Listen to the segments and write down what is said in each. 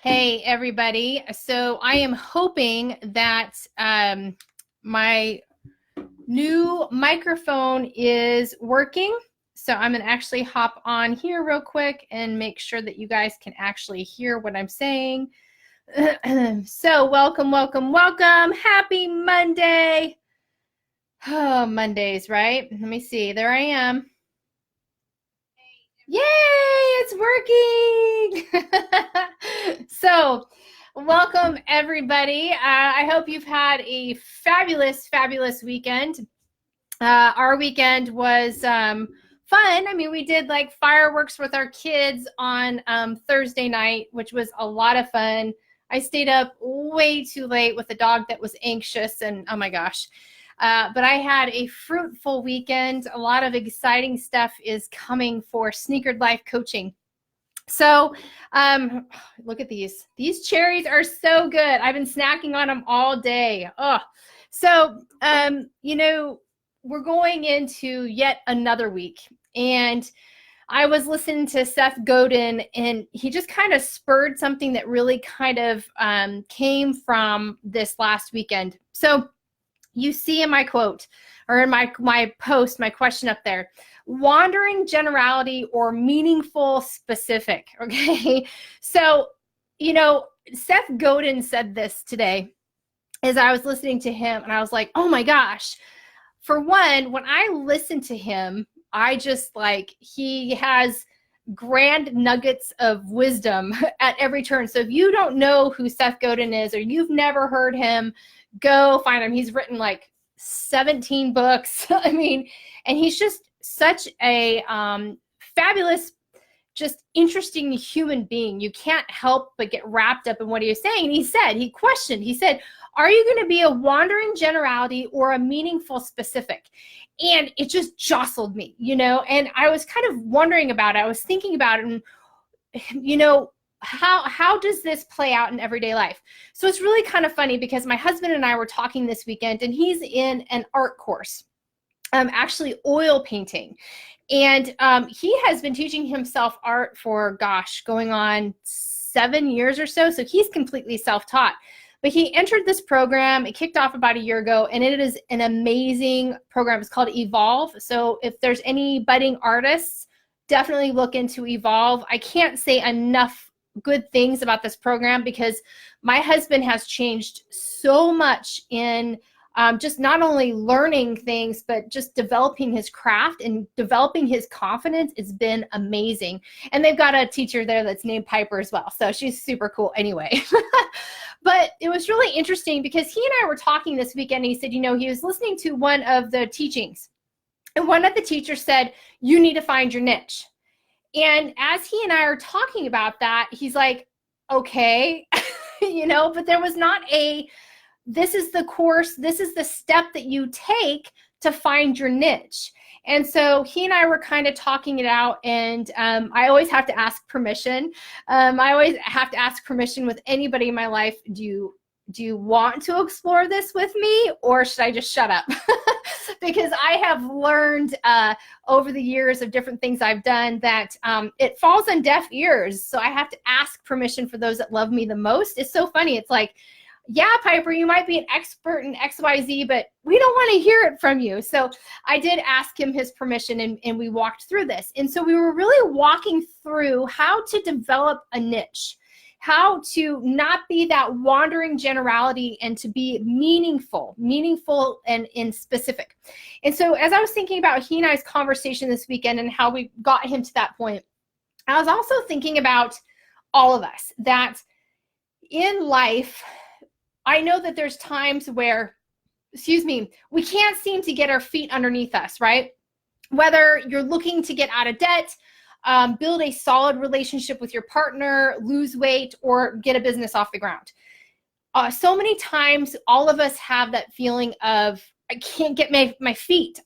Hey, everybody. So I am hoping that my new microphone is working. So I'm going to actually hop on here real quick and make sure that you guys can actually hear what I'm saying. So welcome, welcome, welcome. Happy Monday. Oh, Mondays, right? Let me see. There I am. Yay, it's working. So welcome, everybody. I hope you've had a fabulous, fabulous weekend. Our weekend was fun. I mean, we did like fireworks with our kids on Thursday night, which was a lot of fun. I stayed up way too late with a dog that was anxious, and oh my gosh. But I had a fruitful weekend. A lot of exciting stuff is coming for Sneakered Life Coaching. So look at these. These cherries are so good. I've been snacking on them all day. Oh, so, we're going into yet another week. And I was listening to Seth Godin, and he just kind of spurred something that really kind of came from this last weekend. So you see in my quote or in my post, my question up there, wandering generality or meaningful specific. Okay. So, Seth Godin said this today as I was listening to him, and I was like, oh my gosh. For one, when I listen to him, I just he has grand nuggets of wisdom at every turn. So if you don't know who Seth Godin is, or you've never heard him, go find him. He's written like 17 books. I mean, and he's just such a fabulous, just interesting human being. You can't help but get wrapped up in what he was saying. And he said, are you going to be a wandering generality or a meaningful specific? And it just jostled me, and I was kind of wondering about it. I was thinking about it, and, how does this play out in everyday life? So it's really kind of funny because my husband and I were talking this weekend, and he's in an art course, actually oil painting. And he has been teaching himself art for, going on 7 years or so. So he's completely self-taught. But he entered this program. It kicked off about a year ago, and it is an amazing program. It's called Evolve. So if there's any budding artists, definitely look into Evolve. I can't say enough good things about this program because my husband has changed so much in just not only learning things, but just developing his craft and developing his confidence. It's been amazing. And they've got a teacher there that's named Piper as well. So she's super cool anyway. But it was really interesting because he and I were talking this weekend, and he said, he was listening to one of the teachings. And one of the teachers said, you need to find your niche. And as he and I are talking about that, he's like, okay, but there was not this is the course, this is the step that you take to find your niche. And so he and I were kind of talking it out, and I always have to ask permission. I always have to ask permission with anybody in my life. Do you want to explore this with me, or should I just shut up? Because I have learned over the years of different things I've done that it falls on deaf ears. So I have to ask permission for those that love me the most. It's so funny. It's like, yeah, Piper, you might be an expert in XYZ, but we don't want to hear it from you. So I did ask him his permission, and we walked through this. And so we were really walking through how to develop a niche, how to not be that wandering generality and to be meaningful and specific. And so as I was thinking about he and I's conversation this weekend and how we got him to that point, I was also thinking about all of us, that in life, I know that there's times where, we can't seem to get our feet underneath us, right? Whether you're looking to get out of debt, build a solid relationship with your partner, lose weight, or get a business off the ground. So many times, all of us have that feeling of, I can't get my feet,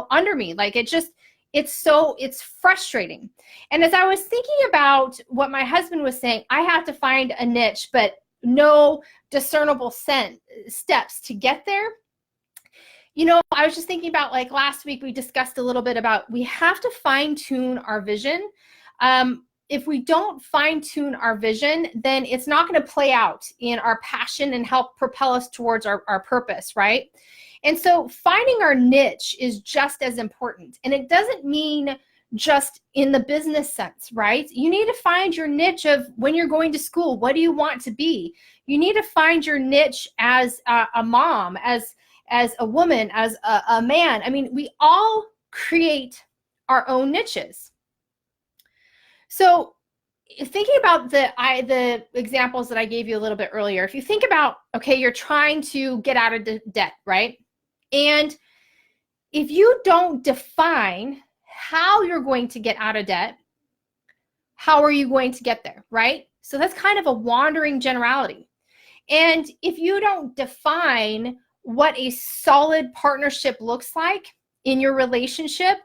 under me. Like it's frustrating. And as I was thinking about what my husband was saying, I have to find a niche, but no discernible steps to get there. I was just thinking about, last week we discussed a little bit about, we have to fine tune our vision. if we don't fine tune our vision, then it's not going to play out in our passion and help propel us towards our purpose, right? And so finding our niche is just as important. And it doesn't mean just in the business sense, right? You need to find your niche of when you're going to school. What do you want to be? You need to find your niche as a mom, as a woman, as a man. I mean, we all create our own niches. So thinking about the examples that I gave you a little bit earlier, if you think about, okay, you're trying to get out of debt, right? And if you don't define how you're going to get out of debt, how are you going to get there, right? So that's kind of a wandering generality. And if you don't define what a solid partnership looks like in your relationship,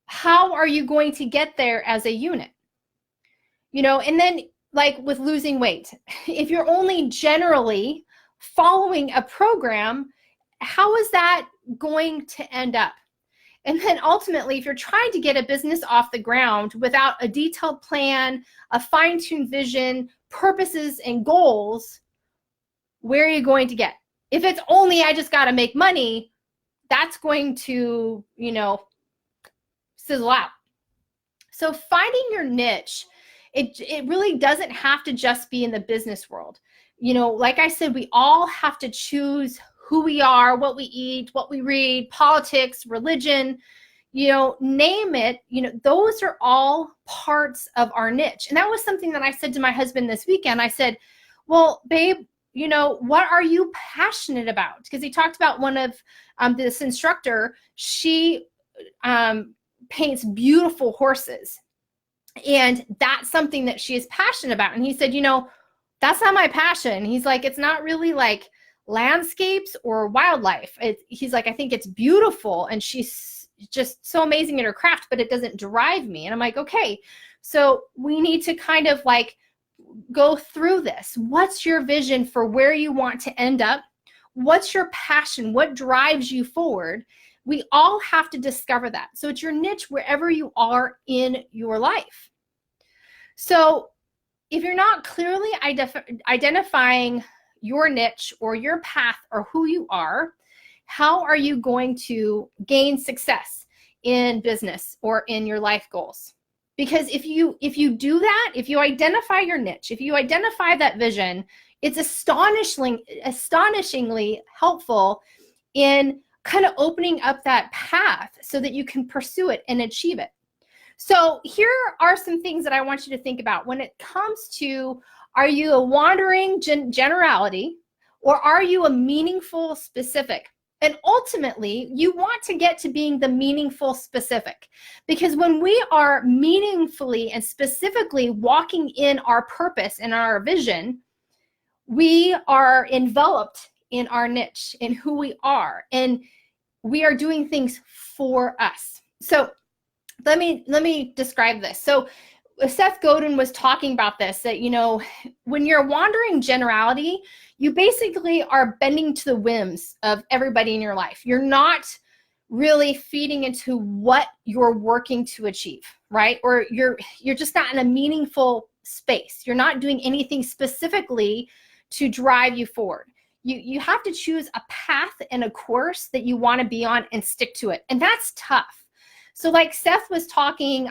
how are you going to get there as a unit? You know, and then like with losing weight, if you're only generally following a program, how is that going to end up? And then ultimately, if you're trying to get a business off the ground without a detailed plan, a fine-tuned vision, purposes, and goals, where are you going to get? If it's only, I just got to make money, that's going to, you know, sizzle out. So finding your niche, it really doesn't have to just be in the business world. You know, like I said, we all have to choose who we are, what we eat, what we read, politics, religion, you know, name it. You know, those are all parts of our niche. And that was something that I said to my husband this weekend. I said, well, babe, you know, what are you passionate about? Because he talked about one of this instructor, she paints beautiful horses. And that's something that she is passionate about. And he said, you know, that's not my passion. He's like, it's not really like landscapes or wildlife. He's like, I think it's beautiful. And she's just so amazing at her craft, but it doesn't drive me. And I'm like, okay, so we need to kind of like go through this. What's your vision for where you want to end up? What's your passion? What drives you forward? We all have to discover that. So it's your niche wherever you are in your life. So if you're not clearly identifying your niche or your path or who you are, how are you going to gain success in business or in your life goals? Because if you do that, if you identify your niche, if you identify that vision, it's astonishingly helpful in kind of opening up that path so that you can pursue it and achieve it. So here are some things that I want you to think about when it comes to, are you a wandering generality or are you a meaningful specific? And ultimately, you want to get to being the meaningful specific, because when we are meaningfully and specifically walking in our purpose and our vision, we are enveloped in our niche, in who we are, and we are doing things for us. So let me describe this. So Seth Godin was talking about this, that, you know, when you're wandering generality, you basically are bending to the whims of everybody in your life. You're not really feeding into what you're working to achieve, right? Or you're just not in a meaningful space. You're not doing anything specifically to drive you forward. You have to choose a path and a course that you want to be on and stick to it. And that's tough. So like Seth was talking,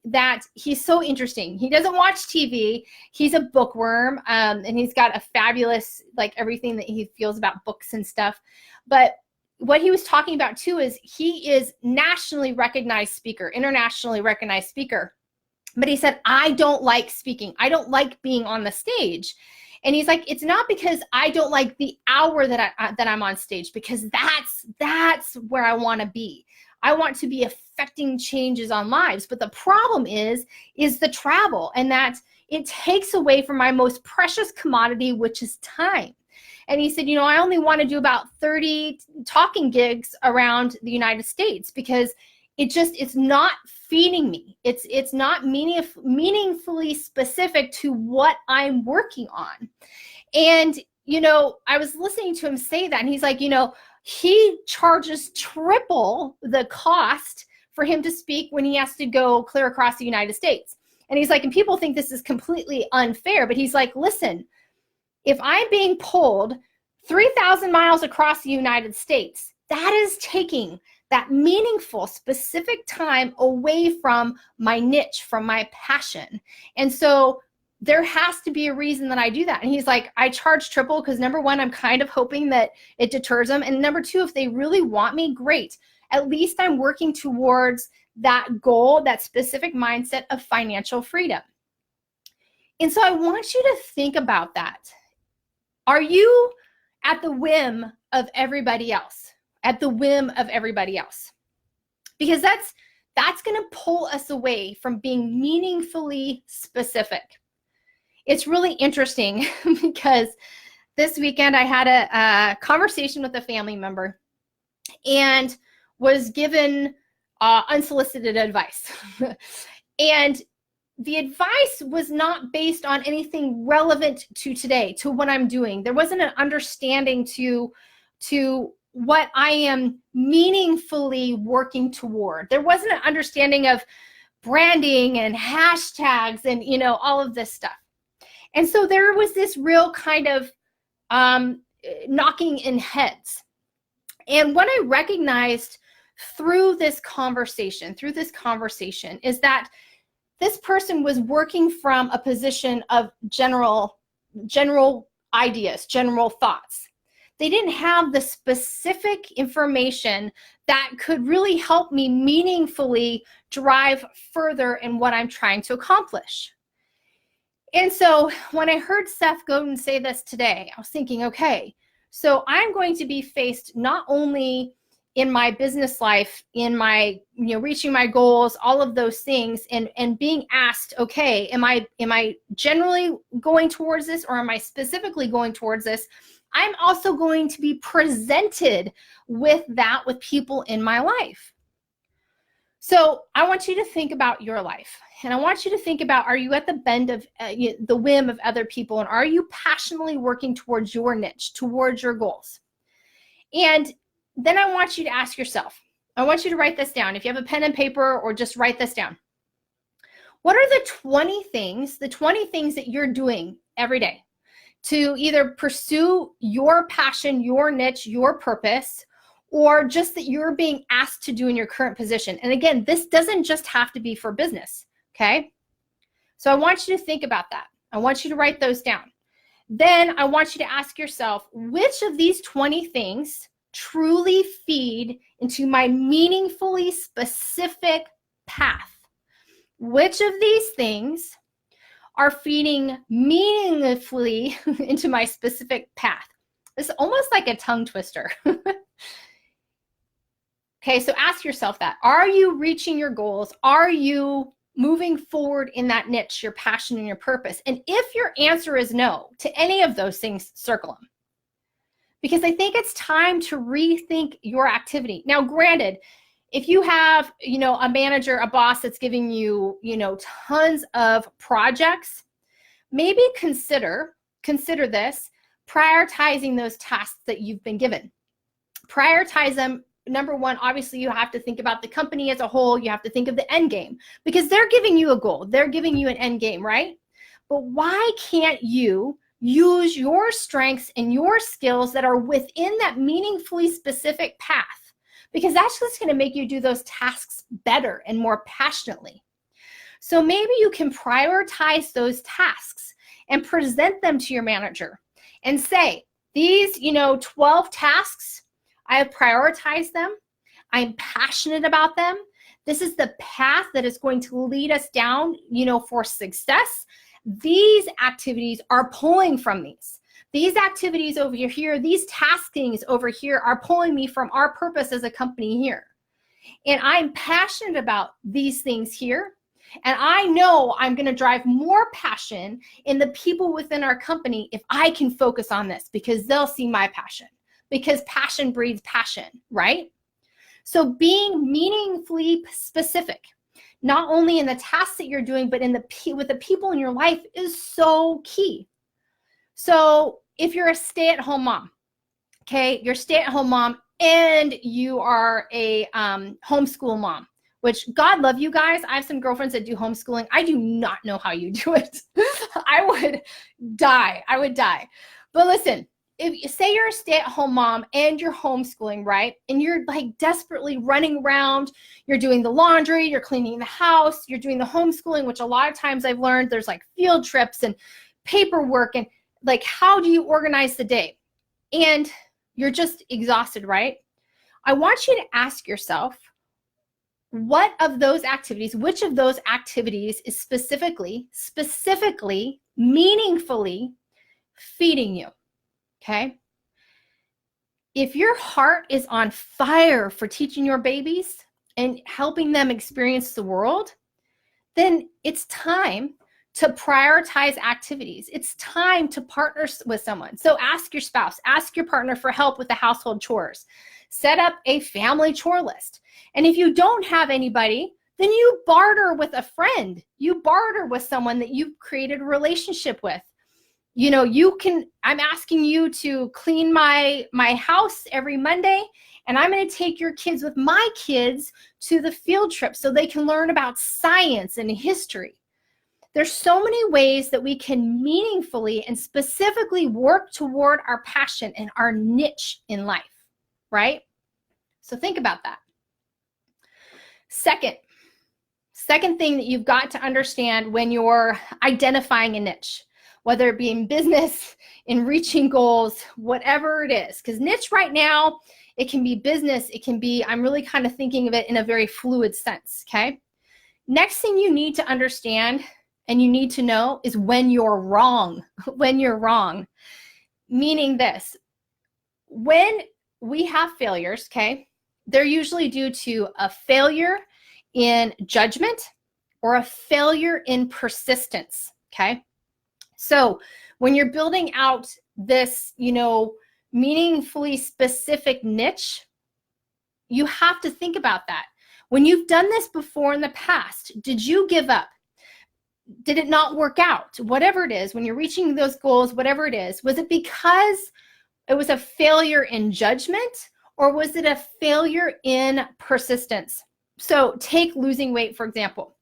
that he's so interesting. He doesn't watch TV. He's a bookworm, and he's got a fabulous, like everything that he feels about books and stuff. But what he was talking about too is he is nationally recognized speaker, internationally recognized speaker. But he said, I don't like speaking. I don't like being on the stage. And he's like, it's not because I don't like the hour that I'm on stage, because that's where I want to be. I want to be affecting changes on lives. But the problem is the travel, and that it takes away from my most precious commodity, which is time. And he said, you know, I only want to do about 30 talking gigs around the United States because it's not feeding me. It's not meaningfully specific to what I'm working on. And, you know, I was listening to him say that, and he's like, you know, he charges triple the cost for him to speak when he has to go clear across the United States. And he's like, and people think this is completely unfair, but he's like, listen, if I'm being pulled 3,000 miles across the United States, that is taking that meaningful, specific time away from my niche, from my passion. And so there has to be a reason that I do that. And he's like, I charge triple because number one, I'm kind of hoping that it deters them. And number two, if they really want me, great. At least I'm working towards that goal, that specific mindset of financial freedom. And so I want you to think about that. Are you at the whim of everybody else? At the whim of everybody else? Because that's going to pull us away from being meaningfully specific. It's really interesting because this weekend I had a conversation with a family member and was given unsolicited advice. And the advice was not based on anything relevant to today, to what I'm doing. There wasn't an understanding to what I am meaningfully working toward. There wasn't an understanding of branding and hashtags and, all of this stuff. And so there was this real kind of knocking in heads. And what I recognized through this conversation is that this person was working from a position of general ideas, general thoughts. They didn't have the specific information that could really help me meaningfully drive further in what I'm trying to accomplish. And so when I heard Seth Godin say this today, I was thinking, okay, so I'm going to be faced not only in my business life, in my, reaching my goals, all of those things, and being asked, okay, am I generally going towards this, or am I specifically going towards this? I'm also going to be presented with that with people in my life. So I want you to think about your life, and I want you to think about, are you at the bend of the whim of other people, and are you passionately working towards your niche, towards your goals? And then I want you to ask yourself, I want you to write this down. If you have a pen and paper, or just write this down. What are the 20 things that you're doing every day to either pursue your passion, your niche, your purpose, or just that you're being asked to do in your current position? And again, this doesn't just have to be for business, okay? So I want you to think about that. I want you to write those down. Then I want you to ask yourself, which of these 20 things truly feed into my meaningfully specific path? Which of these things are feeding meaningfully into my specific path? It's almost like a tongue twister. Okay, so ask yourself that. Are you reaching your goals? Are you moving forward in that niche, your passion and your purpose? And if your answer is no to any of those things, circle them. Because I think it's time to rethink your activity. Now, granted, if you have, a manager, a boss that's giving you, tons of projects, maybe consider this, prioritizing those tasks that you've been given. Prioritize them. Number one, obviously you have to think about the company as a whole. You have to think of the end game, because they're giving you a goal. They're giving you an end game, right? But why can't you use your strengths and your skills that are within that meaningfully specific path? Because that's just going to make you do those tasks better and more passionately. So maybe you can prioritize those tasks and present them to your manager and say, these, 12 tasks, I have prioritized them. I'm passionate about them. This is the path that is going to lead us down, for success. These activities are pulling from these. These activities over here, these taskings over here are pulling me from our purpose as a company here. And I'm passionate about these things here. And I know I'm going to drive more passion in the people within our company if I can focus on this, because they'll see my passion, because passion breeds passion, right? So being meaningfully specific, not only in the tasks that you're doing, but with the people in your life, is so key. So if you're a stay-at-home mom, okay, you're a stay-at-home mom and you are a homeschool mom, which God love you guys. I have some girlfriends that do homeschooling. I do not know how you do it. I would die. But listen, if you say you're a stay-at-home mom and you're homeschooling, right? And you're like desperately running around, you're doing the laundry, you're cleaning the house, you're doing the homeschooling, which a lot of times I've learned there's like field trips and paperwork, and like, how do you organize the day? And you're just exhausted, right? I want you to ask yourself, which of those activities is specifically, meaningfully feeding you? Okay. If your heart is on fire for teaching your babies and helping them experience the world, then it's time to prioritize activities. It's time to partner with someone. So ask your spouse, ask your partner for help with the household chores. Set up a family chore list. And if you don't have anybody, then you barter with a friend. You barter with someone that you've created a relationship with. You know, I'm asking you to clean my house every Monday, and I'm going to take your kids with my kids to the field trip so they can learn about science and history. There's so many ways that we can meaningfully and specifically work toward our passion and our niche in life, right? So think about that. Second thing that you've got to understand when you're identifying a niche, whether it be in business, in reaching goals, whatever it is. Because niche right now, it can be business, it can be, I'm really kind of thinking of it in a very fluid sense, okay? Next thing you need to understand and you need to know is when you're wrong. When you're wrong. Meaning this, when we have failures, okay, they're usually due to a failure in judgment or a failure in persistence, okay? So when you're building out this, meaningfully specific niche, you have to think about that. When you've done this before in the past, did you give up? Did it not work out? Whatever it is, when you're reaching those goals, whatever it is, was it because it was a failure in judgment, or was it a failure in persistence? So take losing weight, for example.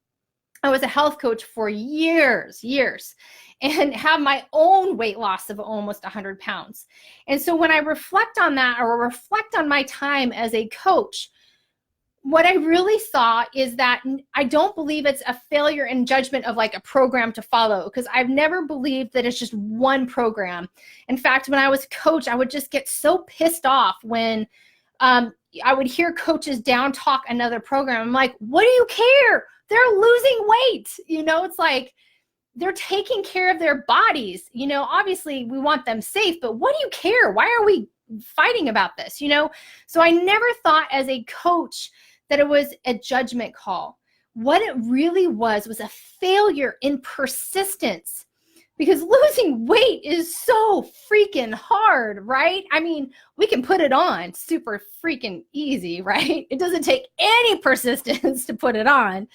I was a health coach for years, and have my own weight loss of almost 100 pounds. And so when I reflect on that, or reflect on my time as a coach, what I really saw is that I don't believe it's a failure in judgment of like a program to follow, because I've never believed that it's just one program. In fact, when I was a coach, I would just get so pissed off when I would hear coaches down talk another program. I'm like, what do you care? They're losing weight. It's like they're taking care of their bodies. Obviously we want them safe, but what do you care? Why are we fighting about this? So I never thought as a coach that it was a judgment call. What it really was a failure in persistence, because losing weight is so freaking hard, right? I mean, we can put it on super freaking easy, right? It doesn't take any persistence to put it on,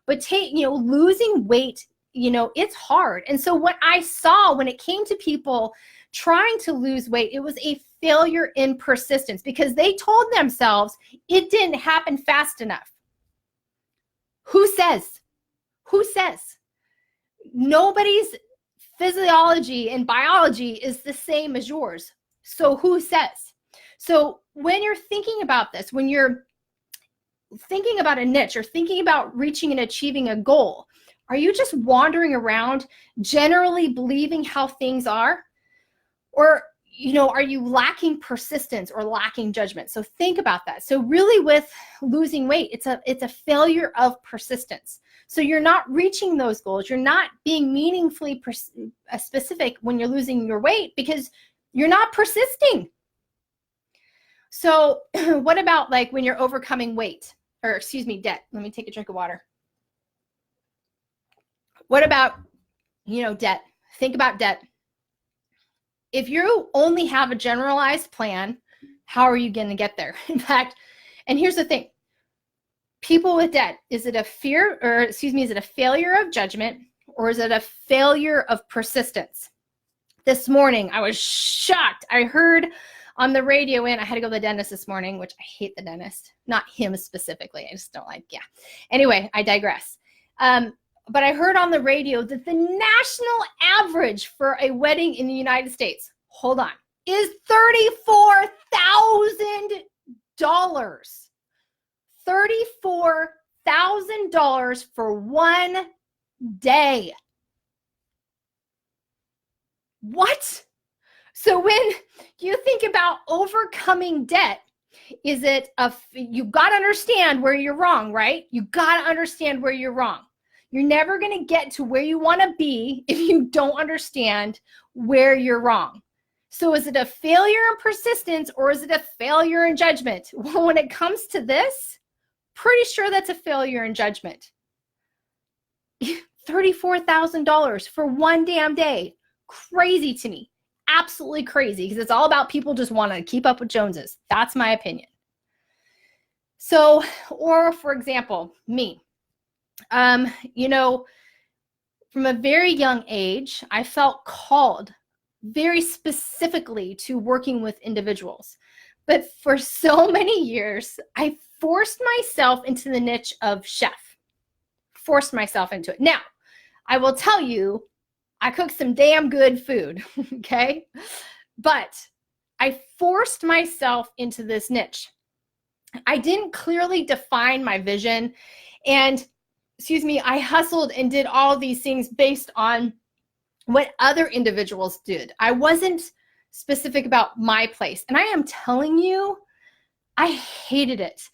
but losing weight, it's hard. And so what I saw when it came to people trying to lose weight, it was a failure in persistence, because they told themselves it didn't happen fast enough. Who says? Nobody's physiology and biology is the same as yours. So who says? So when you're thinking about this, when you're thinking about a niche or thinking about reaching and achieving a goal, are you just wandering around generally believing how things are? Or, are you lacking persistence or lacking judgment? So think about that. So really with losing weight, it's a failure of persistence. So you're not reaching those goals. You're not being meaningfully specific when you're losing your weight because you're not persisting. So what about like when you're overcoming debt? Let me take a drink of water. What about, debt? Think about debt. If you only have a generalized plan, how are you going to get there? In fact, and here's the thing, people with debt, is it a failure of judgment, or is it a failure of persistence? This morning, I was shocked. I heard on the radio, and I had to go to the dentist this morning, which I hate the dentist, not him specifically. I just don't like, yeah. Anyway, I digress. But I heard on the radio that the national average for a wedding in the United States, hold on, is $34,000. $34,000 for one day. What? So when you think about overcoming debt, is it you've got to understand where you're wrong, right? You got to understand where you're wrong. You're never going to get to where you want to be if you don't understand where you're wrong. So is it a failure in persistence, or is it a failure in judgment? Well, when it comes to this, pretty sure that's a failure in judgment. $34,000 for one damn day. Crazy to me. Absolutely crazy, because it's all about people just want to keep up with Joneses. That's my opinion. So, or for example, me, from a very young age, I felt called very specifically to working with individuals. But for so many years, I forced myself into the niche of chef. Forced myself into it. Now, I will tell you, I cook some damn good food, okay? But I forced myself into this niche. I didn't clearly define my vision, and I hustled and did all these things based on what other individuals did. I wasn't specific about my place. And I am telling you, I hated it.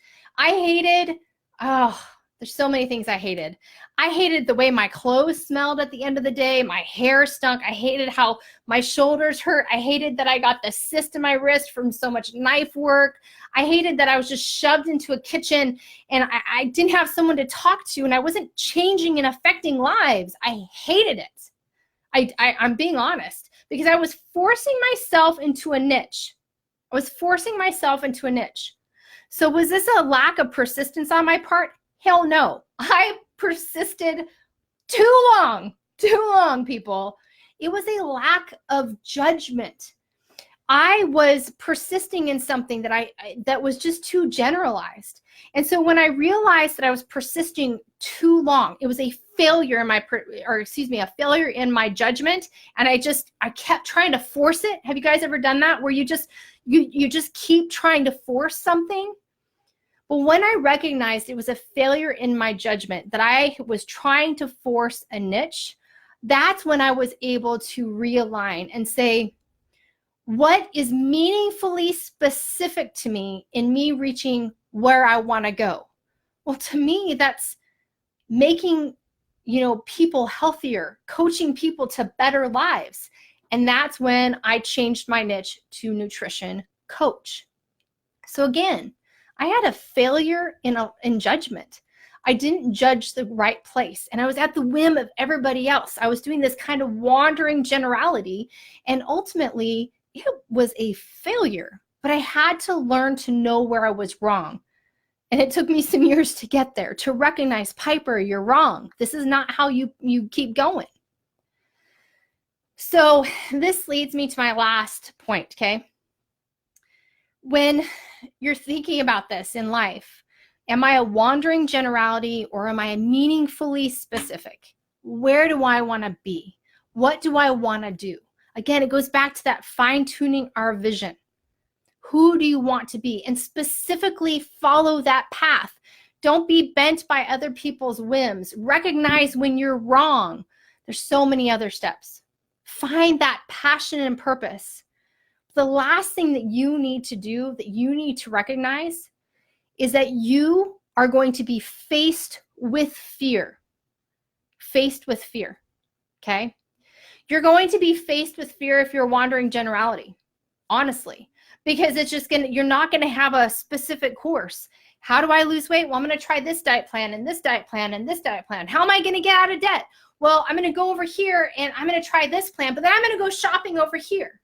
There's so many things I hated. I hated the way my clothes smelled at the end of the day. My hair stunk. I hated how my shoulders hurt. I hated that I got the cyst in my wrist from so much knife work. I hated that I was just shoved into a kitchen and I didn't have someone to talk to, and I wasn't changing and affecting lives. I hated it. I'm being honest, because I was forcing myself into a niche. So was this a lack of persistence on my part? Hell no. I persisted too long, people. It was a lack of judgment. I was persisting in something that was just too generalized. And so when I realized that I was persisting too long, it was a failure in a failure in my judgment. And I kept trying to force it. Have you guys ever done that, where you just keep trying to force something? Well, when I recognized it was a failure in my judgment, that I was trying to force a niche, that's when I was able to realign and say, what is meaningfully specific to me in me reaching where I want to go? Well, to me, that's making, people healthier, coaching people to better lives. And that's when I changed my niche to nutrition coach. So again, I had a failure in judgment. I didn't judge the right place, and I was at the whim of everybody else. I was doing this kind of wandering generality, and ultimately it was a failure, but I had to learn to know where I was wrong. And it took me some years to get there, to recognize, Piper, you're wrong. This is not how you keep going. So this leads me to my last point, okay? When you're thinking about this in life, am I a wandering generality, or am I meaningfully specific? Where do I want to be? What do I want to do? Again, it goes back to that fine-tuning our vision. Who do you want to be? And specifically follow that path. Don't be bent by other people's whims. Recognize when you're wrong. There's so many other steps. Find that passion and purpose. The last thing that you need to do, that you need to recognize, is that you are going to be faced with fear. Faced with fear, okay? You're going to be faced with fear if you're wandering generality, honestly, because you're not going to have a specific course. How do I lose weight? Well, I'm going to try this diet plan and this diet plan and this diet plan. How am I going to get out of debt? Well, I'm going to go over here and I'm going to try this plan, but then I'm going to go shopping over here.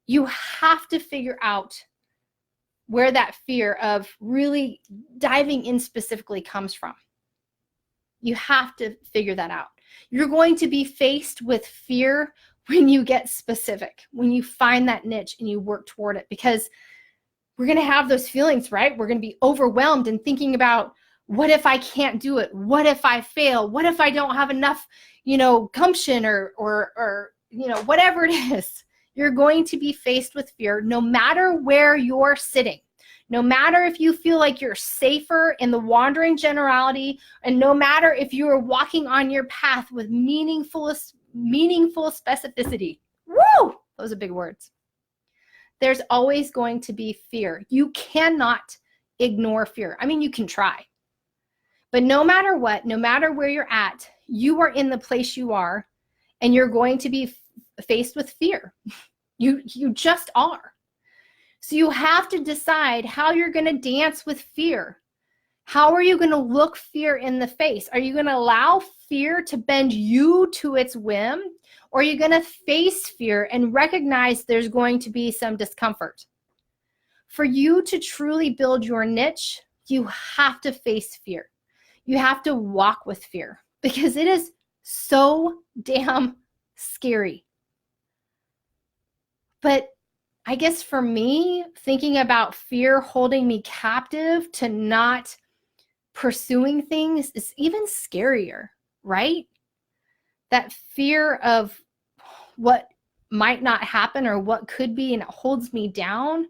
You have to figure out where that fear of really diving in specifically comes from. You have to figure that out. You're going to be faced with fear when you get specific, when you find that niche and you work toward it, because we're going to have those feelings, right? We're going to be overwhelmed and thinking about, what if I can't do it? What if I fail? What if I don't have enough, gumption or whatever it is? You're going to be faced with fear no matter where you're sitting. No matter if you feel like you're safer in the wandering generality, and no matter if you are walking on your path with meaningful specificity. Woo! Those are big words. There's always going to be fear. You cannot ignore fear. I mean, you can try. But no matter what, no matter where you're at, you are in the place you are, and you're going to be faced with fear. You just are. So you have to decide how you're going to dance with fear. How are you going to look fear in the face? Are you going to allow fear to bend you to its whim? Or are you going to face fear and recognize there's going to be some discomfort? For you to truly build your niche, you have to face fear. You have to walk with fear, because it is so damn scary. But I guess for me, thinking about fear holding me captive to not pursuing things is even scarier, right? That fear of what might not happen or what could be, and it holds me down.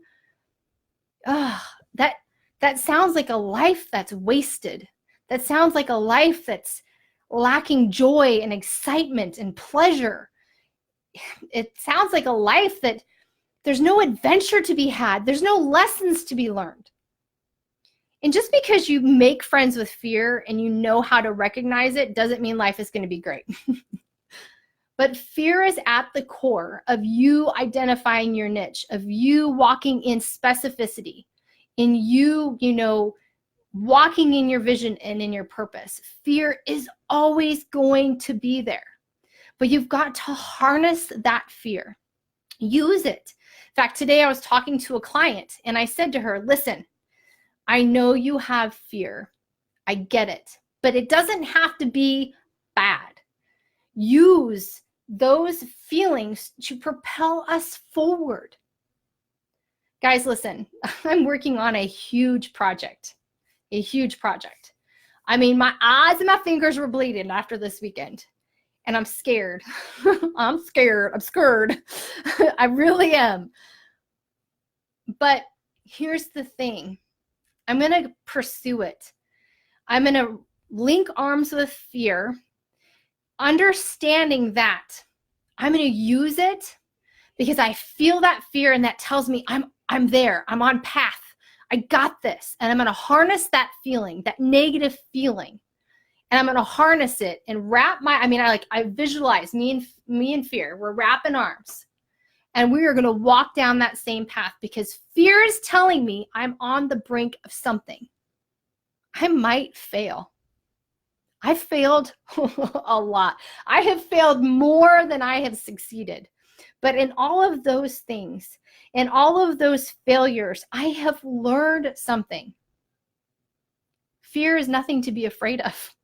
That sounds like a life that's wasted. That sounds like a life that's lacking joy and excitement and pleasure. It sounds like a life that there's no adventure to be had. There's no lessons to be learned. And just because you make friends with fear and you know how to recognize it doesn't mean life is going to be great. But fear is at the core of you identifying your niche, of you walking in specificity, in you, walking in your vision and in your purpose. Fear is always going to be there. But you've got to harness that fear. Use it. In fact, today I was talking to a client and I said to her, listen, I know you have fear. I get it. But it doesn't have to be bad. Use those feelings to propel us forward. Guys, listen, I'm working on a huge project. I mean, my eyes and my fingers were bleeding after this weekend. And I'm scared. I'm scared. I really am. But here's the thing. I'm going to pursue it. I'm going to link arms with fear, understanding that I'm going to use it because I feel that fear, and that tells me I'm there. I'm on path. I got this. And I'm going to harness that feeling, that negative feeling. And I'm going to harness it and I visualize me and fear. We're wrapping arms. And we are going to walk down that same path, because fear is telling me I'm on the brink of something. I might fail. I've failed a lot. I have failed more than I have succeeded. But in all of those things, in all of those failures, I have learned something. Fear is nothing to be afraid of.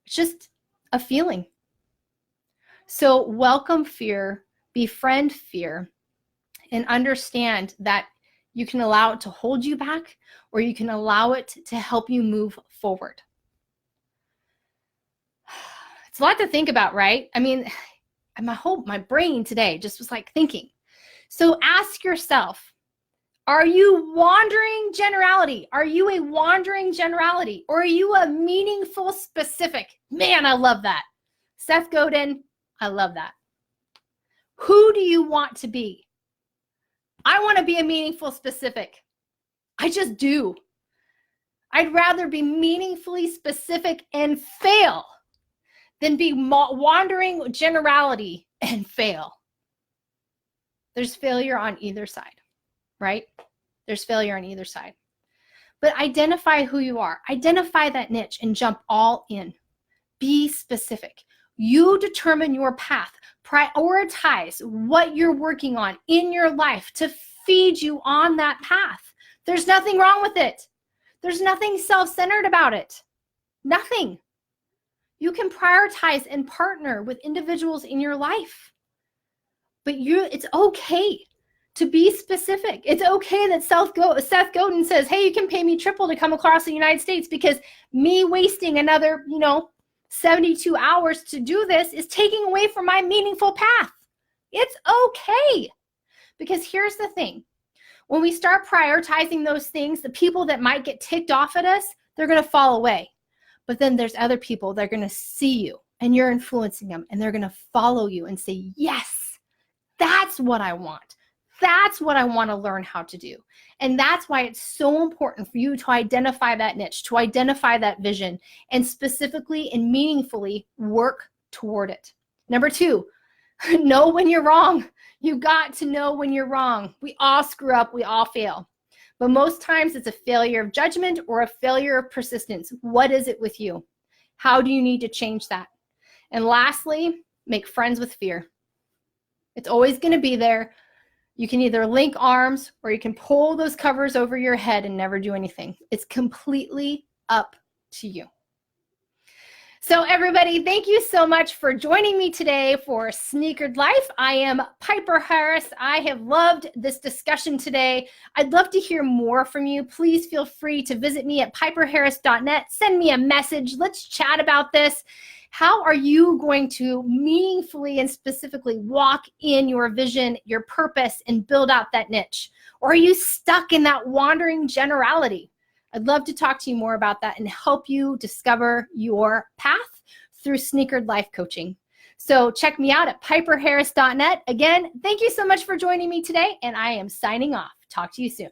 It's just a feeling. So welcome fear, befriend fear, and understand that you can allow it to hold you back, or you can allow it to help you move forward. It's a lot to think about, right? I mean, my brain today just was like thinking. So ask yourself, are you wandering generality? Are you a wandering generality? Or are you a meaningful specific? Man, I love that. Seth Godin, I love that. Who do you want to be? I want to be a meaningful specific. I just do. I'd rather be meaningfully specific and fail than be wandering generality and fail. There's failure on either side, right? There's failure on either side. But identify who you are. Identify that niche and jump all in. Be specific. You determine your path. Prioritize what you're working on in your life to feed you on that path. There's nothing wrong with it. There's nothing self-centered about it. Nothing. You can prioritize and partner with individuals in your life. But it's okay to be specific. It's okay that Seth Godin says, hey, you can pay me triple to come across the United States, because me wasting another, 72 hours to do this is taking away from my meaningful path. It's okay. Because here's the thing. When we start prioritizing those things, the people that might get ticked off at us, they're going to fall away. But then there's other people that are going to see you and you're influencing them, and they're going to follow you and say, yes, that's what I want. That's what I want to learn how to do. And that's why it's so important for you to identify that niche, to identify that vision, and specifically and meaningfully work toward it. Number 2, know when you're wrong. You got to know when you're wrong. We all screw up. We all fail. But most times it's a failure of judgment or a failure of persistence. What is it with you? How do you need to change that? And lastly, make friends with fear. It's always going to be there. You can either link arms or you can pull those covers over your head and never do anything. It's completely up to you. So everybody, thank you so much for joining me today for Sneakered Life. I am Piper Harris. I have loved this discussion today. I'd love to hear more from you. Please feel free to visit me at piperharris.net. Send me a message. Let's chat about this. How are you going to meaningfully and specifically walk in your vision, your purpose, and build out that niche? Or are you stuck in that wandering generality? I'd love to talk to you more about that and help you discover your path through Sneakered Life Coaching. So check me out at piperharris.net. Again, thank you so much for joining me today, and I am signing off. Talk to you soon.